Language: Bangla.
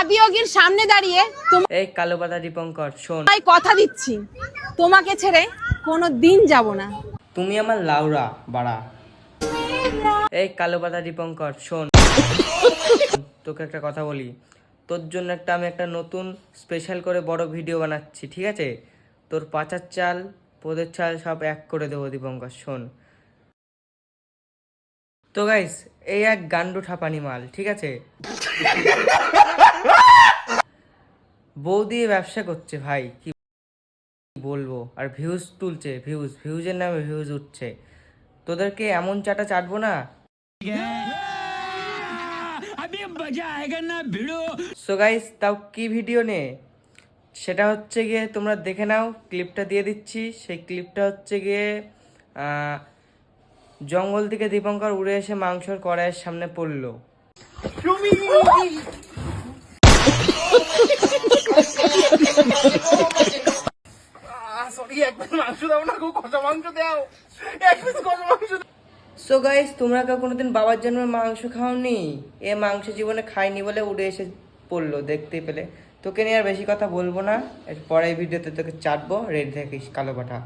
আবিয়োগীর সামনে দাঁড়িয়ে এই কালো পাতা দীপঙ্কর শোন, তোমায় কথা দিচ্ছি, তোমাকে ছেড়ে কোনো দিন যাব না। তুমি আমার লাউরা বাড়া। এই কালো পাতা দীপঙ্কর শোন, তোকে একটা কথা বলি, তোর জন্য আমি একটা নতুন স্পেশাল করে বড় ভিডিও বানাচ্ছি, ঠিক আছে? তোর পাচার চাল পোদের চাল সব এক করে দেবো দীপঙ্কর, শোন। তো গাইস, এই এক গান্ডু ঠাপানি মাল, ঠিক আছে? বউ দিয়ে ব্যবসা করছে ভাই, কি বলবো, আর ভিউজ তুলছে, ভিউজের নামে ভিউজ উঠছে। তোদেরকে এমন চাটা চাটবো না। সো গাইস, তাও কি ভিডিও নে, সেটা হচ্ছে গিয়ে তোমরা দেখে নাও, ক্লিপটা দিয়ে দিচ্ছি। সেই ক্লিপটা হচ্ছে গিয়ে জঙ্গল থেকে দীপঙ্কর উড়ে এসে মাংসর কড়াইয়ের সামনে পড়লো। সো গাইস, তোমরা কেউ কোনোদিন বাবার জন্মে মাংস খাওনি? এ মাংস জীবনে খাইনি বলে উড়ে এসে পড়লো, দেখতে পেলে। তোকে নিয়ে আর বেশি কথা বলবো না, এর পরের ভিডিওতে তোকে চাটবো, রেডি থাকিস কালো পাঠা।